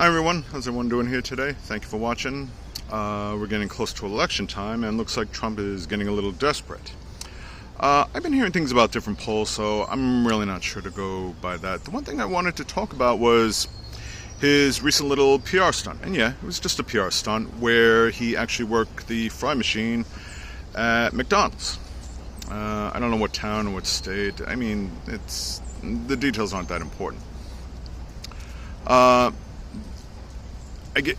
Hi everyone, how's everyone doing here today? Thank you for watching. We're getting close to election time and looks like Trump is getting a little desperate. I've been hearing things about different polls, so I'm really not sure to go by that. The one thing I wanted to talk about was his recent little PR stunt. And yeah, it was just a PR stunt where he actually worked the fry machine at McDonald's. I don't know what town or what state. I mean, the details aren't that important.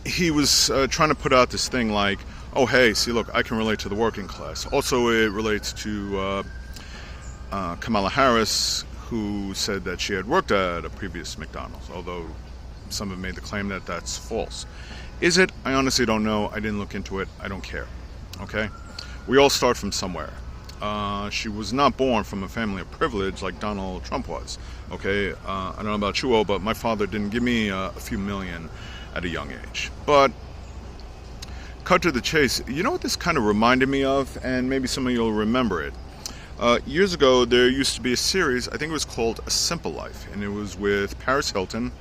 He was trying to put out this thing like, oh hey, see look, I can relate to the working class. Also it relates to Kamala Harris, who said that she had worked at a previous McDonald's, although some have made the claim that that's false. Is it? I honestly don't know. I didn't look into it. I don't care. Okay? We all start from somewhere. She was not born from a family of privilege like Donald Trump was. Okay? I don't know about you all, but my father didn't give me a few million at a young age. But cut to the chase, you know what this kind of reminded me of? And maybe some of you will remember it. Years ago, there used to be a series, I think it was called A Simple Life, and it was with Paris Hilton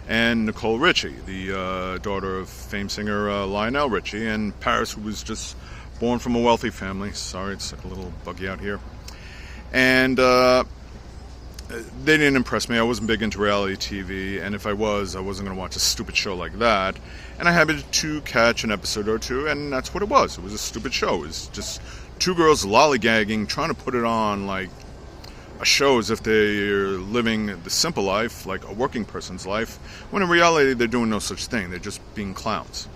and Nicole Richie, the daughter of famed singer Lionel Richie. And Paris was just born from a wealthy family. Sorry, it's like a little buggy out here. And they didn't impress me. I wasn't big into reality TV, and if I wasn't going to watch a stupid show like that. And I happened to catch an episode or two, and that's what it was. It was a stupid show. It was just two girls lollygagging, trying to put it on like a show as if they're living the simple life, like a working person's life, when in reality they're doing no such thing. They're just being clowns.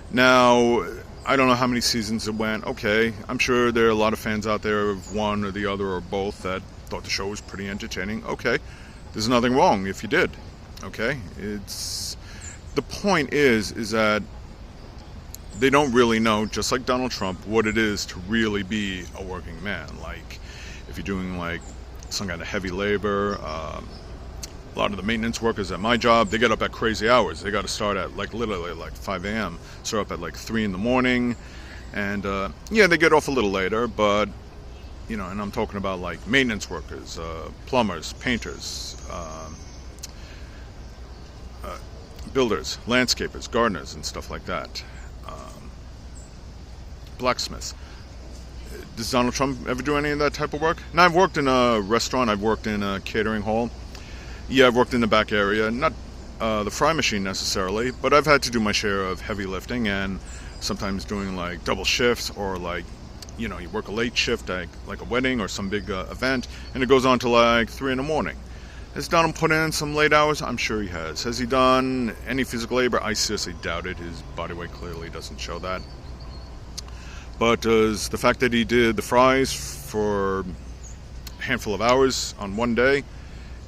Now, I don't know how many seasons it went. Okay, I'm sure there are a lot of fans out there of one or the other or both that thought the show was pretty entertaining. Okay, there's nothing wrong if you did. Okay, the point is that they don't really know, just like Donald Trump, what it is to really be a working man. Like if you're doing like some kind of heavy labor, a lot of the maintenance workers at my job, they get up at crazy hours. They got to start at like literally like 5 a.m. start up at like 3 in the morning, and yeah, they get off a little later, but you know, and I'm talking about like maintenance workers, plumbers, painters, builders, landscapers, gardeners, and stuff like that. Blacksmiths. Does Donald Trump ever do any of that type of work? Now, I've worked in a restaurant, I've worked in a catering hall. Yeah, I've worked in the back area, not the fry machine necessarily, but I've had to do my share of heavy lifting and sometimes doing like double shifts, or like, you know, you work a late shift at like a wedding or some big event, and it goes on to like 3 in the morning. Has Donald put in some late hours? I'm sure he has. Has he done any physical labor? I seriously doubt it. His body weight clearly doesn't show that. But does the fact that he did the fries for a handful of hours on one day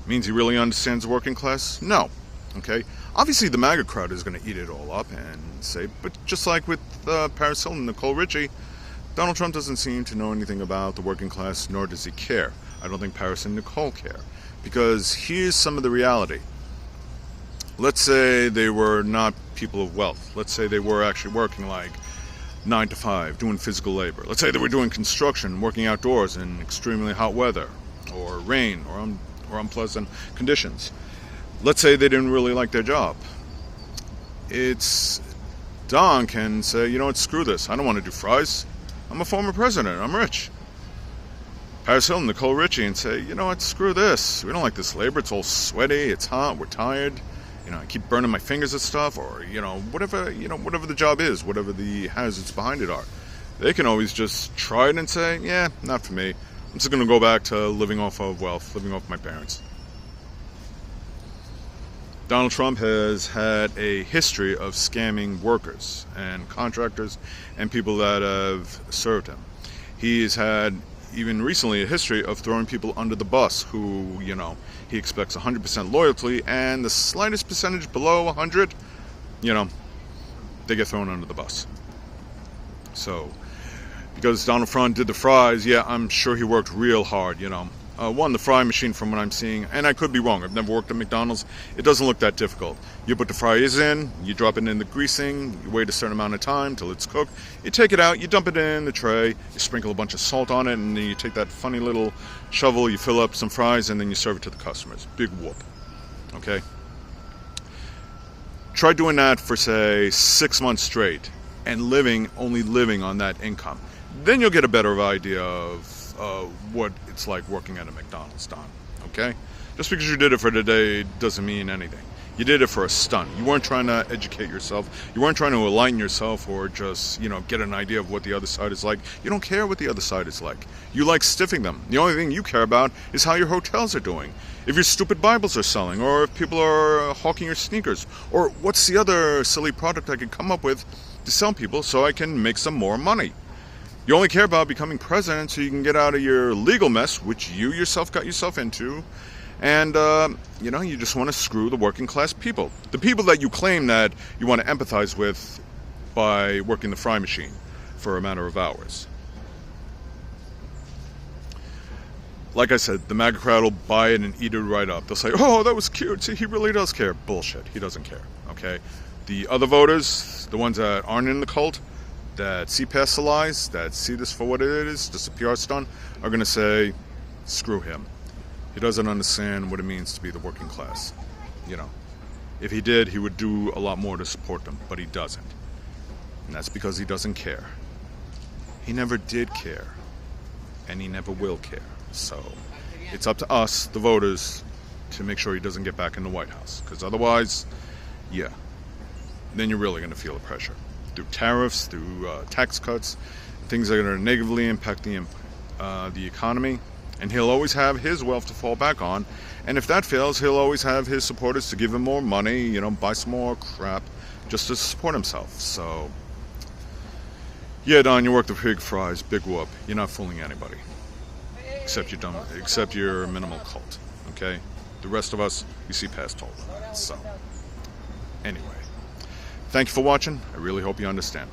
means he really understands the working class? No. Okay? Obviously the MAGA crowd is going to eat it all up and say, but just like with Paris Hilton and Nicole Richie, Donald Trump doesn't seem to know anything about the working class, nor does he care. I don't think Paris and Nicole care. Because here's some of the reality. Let's say they were not people of wealth. Let's say they were actually working like 9 to 5, doing physical labor. Let's say they were doing construction, working outdoors in extremely hot weather, or rain, or unpleasant conditions. Let's say they didn't really like their job. Don can say, you know what, screw this. I don't want to do fries. I'm a former president. I'm rich. Paris Hilton, Nicole Richie, and say, you know what, screw this. We don't like this labor. It's all sweaty. It's hot. We're tired. You know, I keep burning my fingers at stuff, or whatever the job is, whatever the hazards behind it are. They can always just try it and say, yeah, not for me. I'm just going to go back to living off of wealth, living off my parents. Donald Trump has had a history of scamming workers and contractors and people that have served him. He has had, even recently, a history of throwing people under the bus who, you know, he expects 100% loyalty, and the slightest percentage below 100, you know, they get thrown under the bus. So, because Donald Trump did the fries, yeah, I'm sure he worked real hard, you know. The fry machine, from what I'm seeing, and I could be wrong, I've never worked at McDonald's, it doesn't look that difficult. You put the fries in, you drop it in the greasing, you wait a certain amount of time till it's cooked, you take it out, you dump it in the tray, you sprinkle a bunch of salt on it, and then you take that funny little shovel, you fill up some fries, and then you serve it to the customers. Big whoop. Okay? Try doing that for, say, 6 months straight and only living on that income. Then you'll get a better idea of what it's like working at a McDonald's, Don. Okay? Just because you did it for today doesn't mean anything. You did it for a stunt. You weren't trying to educate yourself. You weren't trying to enlighten yourself or just, get an idea of what the other side is like. You don't care what the other side is like. You like stiffing them. The only thing you care about is how your hotels are doing. If your stupid Bibles are selling, or if people are hawking your sneakers, or what's the other silly product I can come up with to sell people so I can make some more money. You only care about becoming president so you can get out of your legal mess, which you yourself got yourself into. And, you just want to screw the working class people. The people that you claim that you want to empathize with by working the fry machine for a matter of hours. Like I said, the MAGA crowd will buy it and eat it right up. They'll say, oh, that was cute. See, he really does care. Bullshit. He doesn't care. Okay? The other voters, the ones that aren't in the cult, that see past the lies, that see this for what it is, just a PR stunt, are going to say, screw him. He doesn't understand what it means to be the working class. If he did, he would do a lot more to support them, but he doesn't. And that's because he doesn't care. He never did care, and he never will care. So it's up to us, the voters, to make sure he doesn't get back in the White House. Because otherwise, then you're really going to feel the pressure. Through tariffs, through tax cuts, things that are going to negatively impact the economy. And he'll always have his wealth to fall back on. And if that fails, he'll always have his supporters to give him more money, buy some more crap just to support himself. So, yeah, Don, you work the pig fries, big whoop. You're not fooling anybody. Except your minimal cult, okay? The rest of us, we see past all of that. So, anyway, thank you for watching. I really hope you understand.